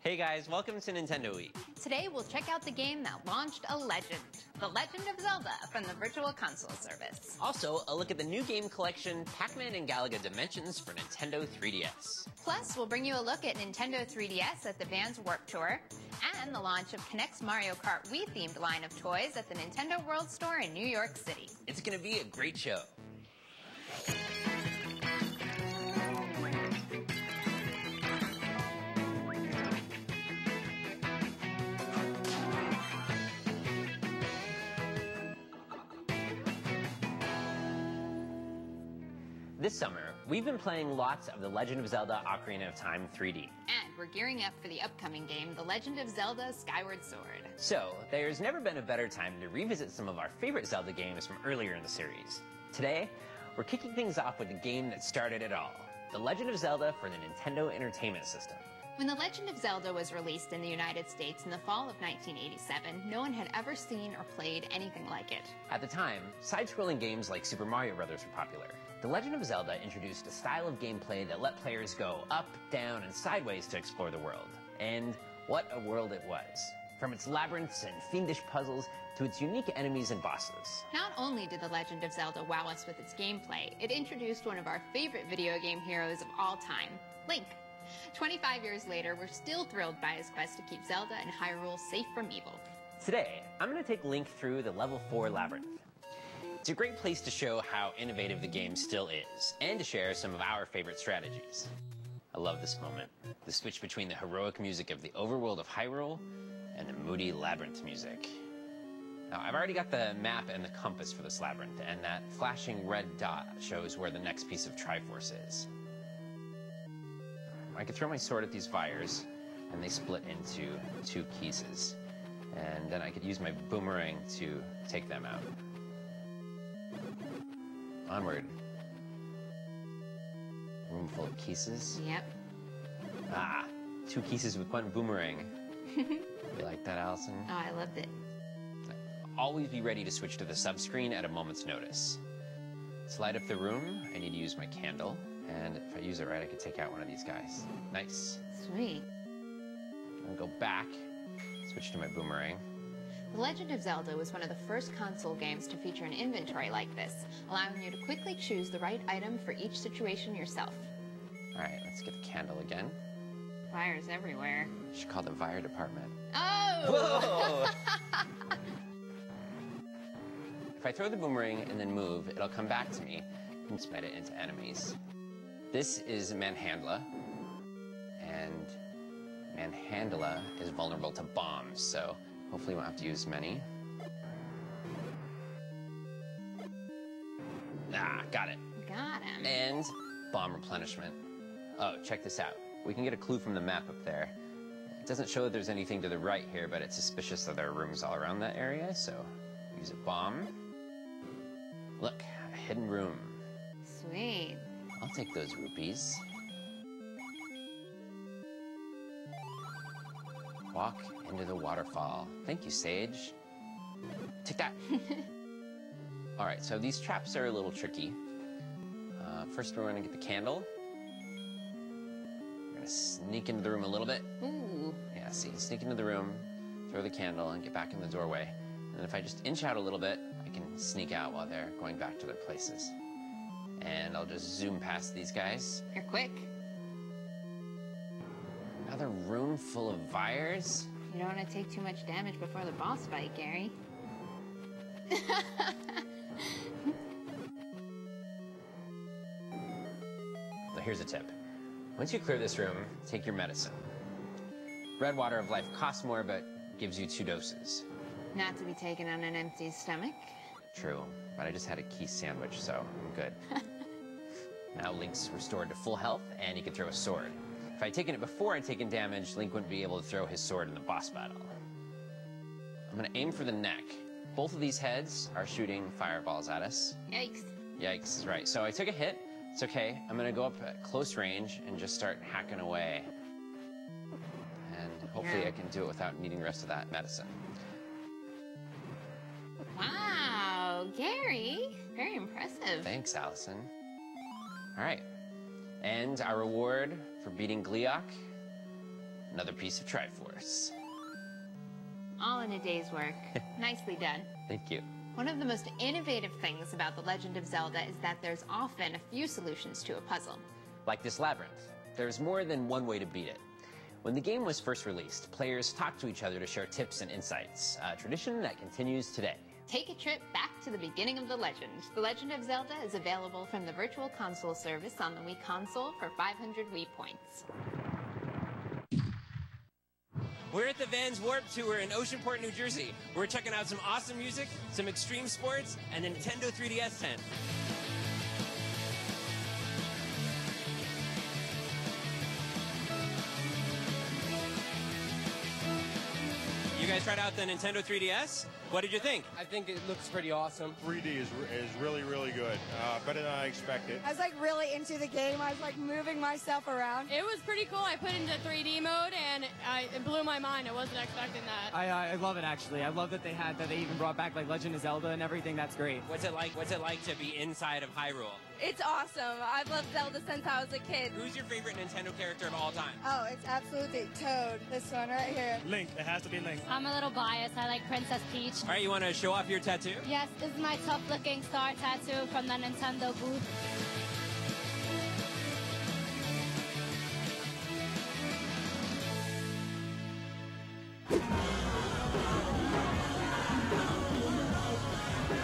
Hey guys, welcome to Nintendo Week. Today we'll check out the game that launched a legend, The Legend of Zelda from the Virtual Console service. Also, a look at the new game collection, Pac-Man and Galaga Dimensions for Nintendo 3DS. Plus, we'll bring you a look at Nintendo 3DS at the Vans Warped Tour, and the launch of Kinect's Mario Kart Wii-themed line of toys at the Nintendo World Store in New York City. It's gonna be a great show. This summer, we've been playing lots of The Legend of Zelda Ocarina of Time 3D. And we're gearing up for the upcoming game, The Legend of Zelda Skyward Sword. So, there's never been a better time to revisit some of our favorite Zelda games from earlier in the series. Today, we're kicking things off with the game that started it all, The Legend of Zelda for the Nintendo Entertainment System. When The Legend of Zelda was released in the United States in the fall of 1987, no one had ever seen or played anything like it. At the time, side-scrolling games like Super Mario Bros. Were popular. The Legend of Zelda introduced a style of gameplay that let players go up, down, and sideways to explore the world. And what a world it was. From its labyrinths and fiendish puzzles to its unique enemies and bosses. Not only did The Legend of Zelda wow us with its gameplay, it introduced one of our favorite video game heroes of all time, Link. 25 years later, we're still thrilled by his quest to keep Zelda and Hyrule safe from evil. Today, I'm going to take Link through the Level 4 Labyrinth. It's a great place to show how innovative the game still is, and to share some of our favorite strategies. I love this moment. The switch between the heroic music of the overworld of Hyrule and the moody labyrinth music. Now, I've already got the map and the compass for this labyrinth, and that flashing red dot shows where the next piece of Triforce is. I could throw my sword at these fires, and they split into two pieces. And then I could use my boomerang to take them out. Onward. Room full of pieces. Yep. Ah, 2 pieces with 1 boomerang. You like that, Allison? Oh, I loved it. Always be ready to switch to the subscreen at a moment's notice. To light up the room, I need to use my candle. And if I use it right, I could take out one of these guys. Nice. Sweet. I'll go back, switch to my boomerang. The Legend of Zelda was one of the first console games to feature an inventory like this, allowing you to quickly choose the right item for each situation yourself. All right, let's get the candle again. Fires everywhere. Should call the fire department. Oh! Whoa! If I throw the boomerang and then move, it'll come back to me and spit it into enemies. This is Manhandla, and Manhandla is vulnerable to bombs, so hopefully we won't have to use many. Ah, got it. Got him. And bomb replenishment. Oh, check this out. We can get a clue from the map up there. It doesn't show that there's anything to the right here, but it's suspicious that there are rooms all around that area, so use a bomb. Look, a hidden room. Sweet. I'll take those rupees. Walk into the waterfall. Thank you, Sage. Take that. All right, so these traps are a little tricky. First, we're gonna get the candle. We're gonna sneak into the room a little bit. Ooh. Yeah, see, sneak into the room, throw the candle, and get back in the doorway. And if I just inch out a little bit, I can sneak out while they're going back to their places. And I'll just zoom past these guys. You're quick. Another room full of fires? You don't want to take too much damage before the boss fight, Gary. So here's a tip. Once you clear this room, take your medicine. Red water of life costs more, but gives you 2 doses. Not to be taken on an empty stomach. True, but I just had a key sandwich, so I'm good. Now Link's restored to full health, and he can throw a sword. If I'd taken it before I'd taken damage, Link wouldn't be able to throw his sword in the boss battle. I'm gonna aim for the neck. Both of these heads are shooting fireballs at us. Yikes. Yikes, right. So I took a hit. It's okay. I'm gonna go up at close range and just start hacking away. And hopefully I can do it without needing the rest of that medicine. Wow, Gary. Very impressive. Thanks, Allison. All right. And our reward for beating Gleeok, Another piece of Triforce. All in a day's work. Nicely done. Thank you. One of the most innovative things about The Legend of Zelda is that there's often a few solutions to a puzzle. Like this labyrinth. There's more than one way to beat it. When the game was first released, players talked to each other to share tips and insights, a tradition that continues today. Take a trip back to the beginning of The Legend. The Legend of Zelda is available from the Virtual Console service on the Wii console for 500 Wii points. We're at the Vans Warp Tour in Oceanport, New Jersey. We're checking out some awesome music, some extreme sports, and a Nintendo 3DS tent. You guys tried out the Nintendo 3DS? What did you think? I think it looks pretty awesome. 3D is really, really good. Better than I expected. I was like really into the game. I was like moving myself around. It was pretty cool. I put it into 3D mode and it blew my mind. I wasn't expecting that. I love it actually. I love that they even brought back like Legend of Zelda and everything. That's great. What's it like to be inside of Hyrule? It's awesome. I've loved Zelda since I was a kid. Who's your favorite Nintendo character of all time? Oh, it's absolutely Toad. This one right here. Link. It has to be Link. I'm a little biased. I like Princess Peach. All right, you want to show off your tattoo? Yes, this is my tough-looking star tattoo from the Nintendo booth.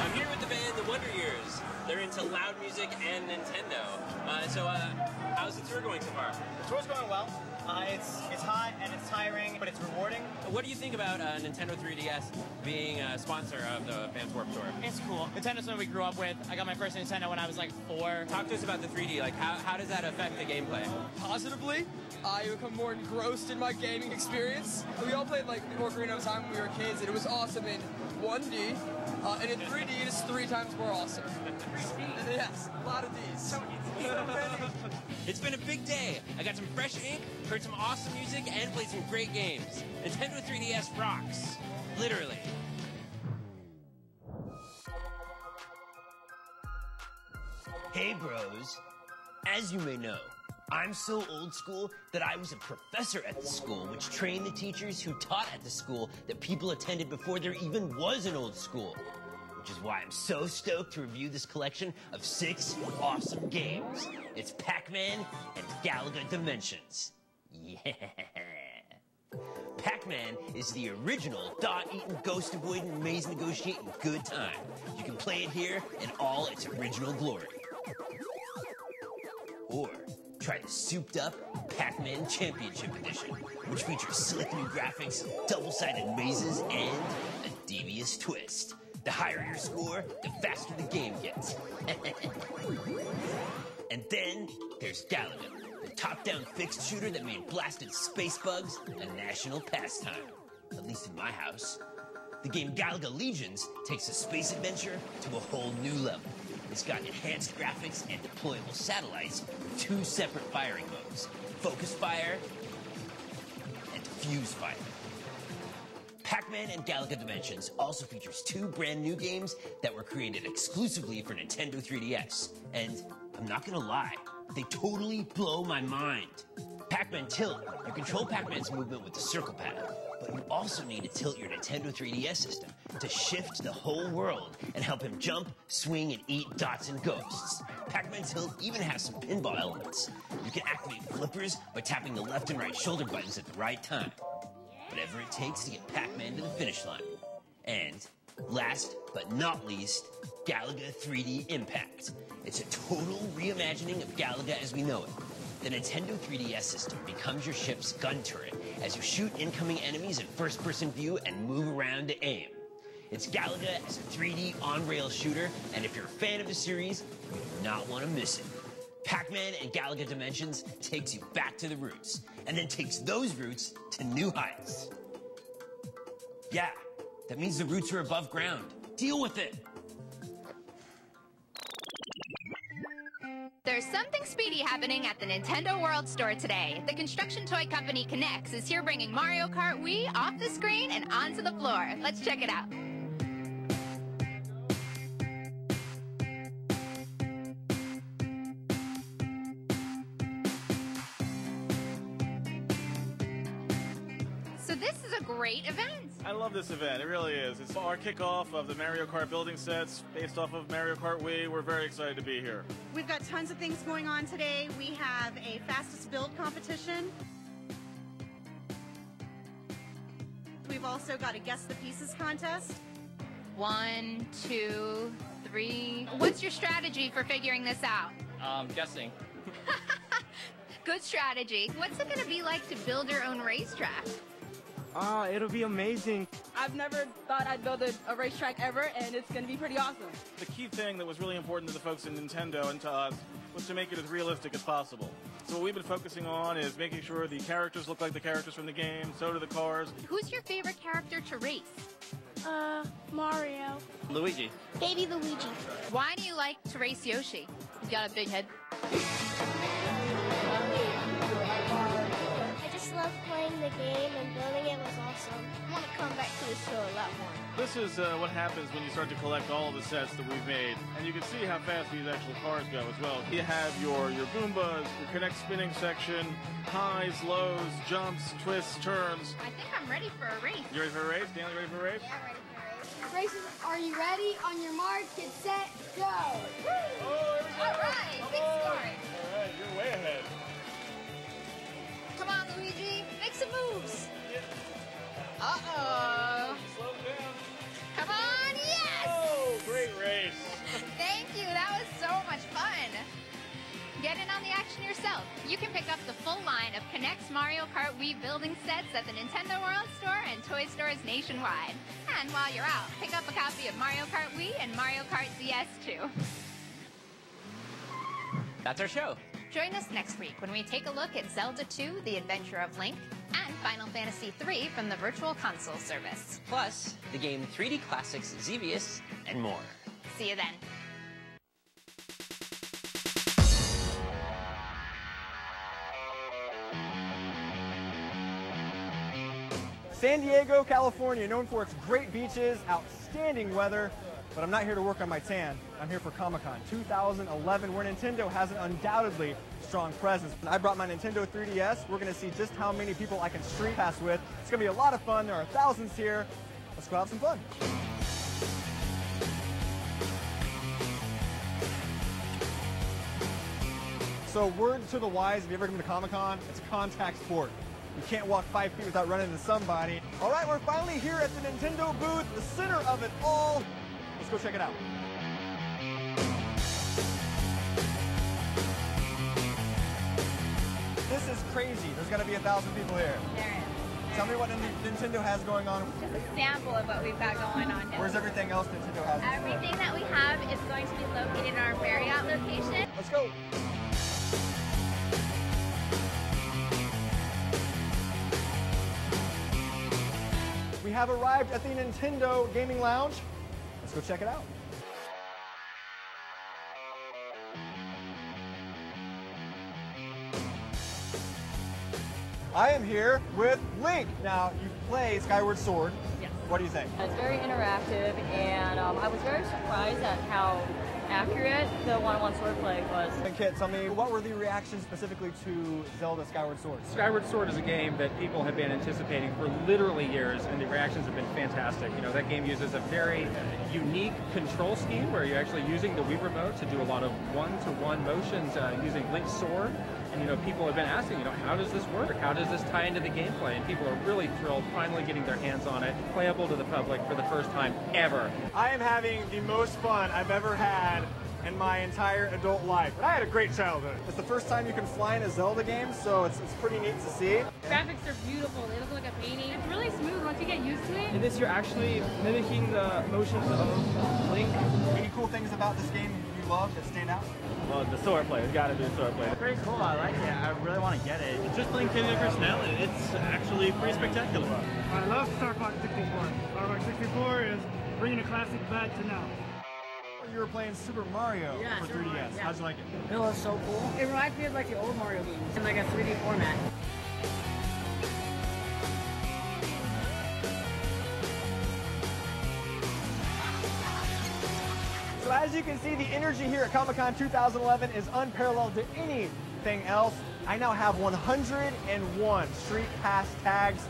I'm here with the band The Wonder Years. They're into loud music and Nintendo. How's the tour going so far? The tour's going well. It's hot and it's tiring, but it's rewarding. What do you think about Nintendo 3DS being a sponsor of the Vans Warped Tour? It's cool. Nintendo's something we grew up with. I got my first Nintendo when I was like 4. Talk to us about the 3D. Like, how does that affect the gameplay? Positively, I become more engrossed in my gaming experience. We all played like Ocarina of Time when we were kids, and it was awesome in 1D. And in 3D, it is 3 times more awesome. Yes, a lot of Ds. It's been a big day. I got some fresh ink, heard some awesome music, and played some great games. Nintendo 3DS rocks. Literally. Hey bros, as you may know, I'm so old school that I was a professor at the school, which trained the teachers who taught at the school that people attended before there even was an old school. Which is why I'm so stoked to review this collection of 6 awesome games. It's Pac-Man and Galaga Dimensions. Yeah. Pac-Man is the original dot-eating, ghost-avoiding, maze-negotiating good time. You can play it here in all its original glory. Or try the souped-up Pac-Man Championship Edition, which features slick new graphics, double-sided mazes, and a devious twist. The higher your score, the faster the game gets. And then there's Galaga, the top-down fixed shooter that made blasted space bugs a national pastime. At least in my house. The game Galaga Legions takes a space adventure to a whole new level. It's got enhanced graphics and deployable satellites with 2 separate firing modes, focus fire and diffuse fire. Pac-Man and Galaga Dimensions also features 2 brand new games that were created exclusively for Nintendo 3DS. And I'm not gonna lie, they totally blow my mind. Pac-Man Tilt, you control Pac-Man's movement with the circle pad, but you also need to tilt your Nintendo 3DS system to shift the whole world and help him jump, swing, and eat dots and ghosts. Pac-Man Tilt even has some pinball elements. You can activate flippers by tapping the left and right shoulder buttons at the right time. Whatever it takes to get Pac-Man to the finish line. And, last but not least, Galaga 3D Impact. It's a total reimagining of Galaga as we know it. The Nintendo 3DS system becomes your ship's gun turret as you shoot incoming enemies in first-person view and move around to aim. It's Galaga as a 3D on-rail shooter, and if you're a fan of the series, you do not want to miss it. Pac-Man and Galaga Dimensions takes you back to the roots, and then takes those roots to new heights. Yeah, that means the roots are above ground. Deal with it! There's something speedy happening at the Nintendo World Store today. The construction toy company K'NEX is here bringing Mario Kart Wii off the screen and onto the floor. Let's check it out. a great event. I love this event. It really is. It's our kickoff of the Mario Kart building sets based off of Mario Kart Wii. We're very excited to be here. We've got tons of things going on today. We have a fastest build competition. We've also got a guess the pieces contest. 1, 2, 3. What's your strategy for figuring this out? Guessing. Good strategy. What's it going to be like to build your own racetrack? It'll be amazing. I've never thought I'd build a racetrack ever, and it's going to be pretty awesome. The key thing that was really important to the folks in Nintendo and to us was to make it as realistic as possible. So what we've been focusing on is making sure the characters look like the characters from the game, so do the cars. Who's your favorite character to race? Mario. Luigi. Baby Luigi. Why do you like to race Yoshi? He's got a big head. I just love playing the game, and building it was awesome. I want to come back to the show a lot more. This is what happens when you start to collect all the sets that we've made. And you can see how fast these actual cars go as well. You have your Goombas, your Connect spinning section, highs, lows, jumps, twists, turns. I think I'm ready for a race. You ready for a race? Stanley, ready for a race? Yeah, I'm ready for a race. Racers, are you ready? On your mark, get set, go! Oh, there we go. All right, big start. All right, you're way ahead. Come on, Luigi, make some moves. Yeah. Uh-oh. Slow down. Come on, yes! Oh, great race. Thank you, that was so much fun. Get in on the action yourself. You can pick up the full line of Connect's Mario Kart Wii building sets at the Nintendo World Store and toy stores nationwide. And while you're out, pick up a copy of Mario Kart Wii and Mario Kart DS too. That's our show. Join us next week when we take a look at Zelda 2, The Adventure of Link, and Final Fantasy III from the Virtual Console service. Plus, the game 3D Classics Xevious and more. See you then. San Diego, California, known for its great beaches, outstanding weather, but I'm not here to work on my tan. I'm here for ComicCon 2011, where Nintendo has an undoubtedly strong presence. I brought my Nintendo 3DS. We're going to see just how many people I can street pass with. It's going to be a lot of fun. There are thousands here. Let's go have some fun. So word to the wise, if you ever come to Comic-Con, it's contact sport. You can't walk 5 feet without running into somebody. All right, we're finally here at the Nintendo booth, the center of it all. Let's go check it out. This is crazy. There's got to be 1,000 people here. There is. Tell me what Nintendo has going on. Just a sample of what we've got going on now. Where's everything else Nintendo has? Everything that we have is going to be located in our Marriott location. Let's go. We have arrived at the Nintendo Gaming Lounge. Let's go check it out. I am here with Link. Now, you play Skyward Sword. Yes. What do you think? It's very interactive, and I was very surprised at how accurate the one-on-one swordplay was. And Kit, tell me, what were the reactions specifically to Zelda Skyward Sword? Skyward Sword is a game that people have been anticipating for literally years, and the reactions have been fantastic. You know, that game uses a very unique control scheme where you're actually using the Wii Remote to do a lot of one-to-one motions using Link's sword. And, you know, people have been asking, you know, how does this work? How does this tie into the gameplay? And people are really thrilled finally getting their hands on it, playable to the public for the first time ever. I am having the most fun I've ever had in my entire adult life. But I had a great childhood. It's the first time you can fly in a Zelda game, so it's pretty neat to see. Graphics are beautiful. They look like a painting. It's really smooth once you get used to it. In this, you're actually mimicking the motions of Link. Any cool things about this game you love that stand out? Well, the sword play. It's got to be the sword play. It's pretty cool. I like it. I really want to get it. Just Link and their personality. It's actually pretty spectacular. I love Star Fox 64. Star Fox 64 is bringing a classic back to now. You were playing Super Mario for 3DS. Yeah. How'd you like it? It was so cool. It reminds me of like the old Mario games in like a 3D format. So as you can see, the energy here at Comic-Con 2011 is unparalleled to anything else. I now have 101 Street Pass tags.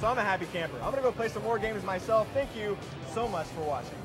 So I'm a happy camper. I'm going to go play some more games myself. Thank you so much for watching.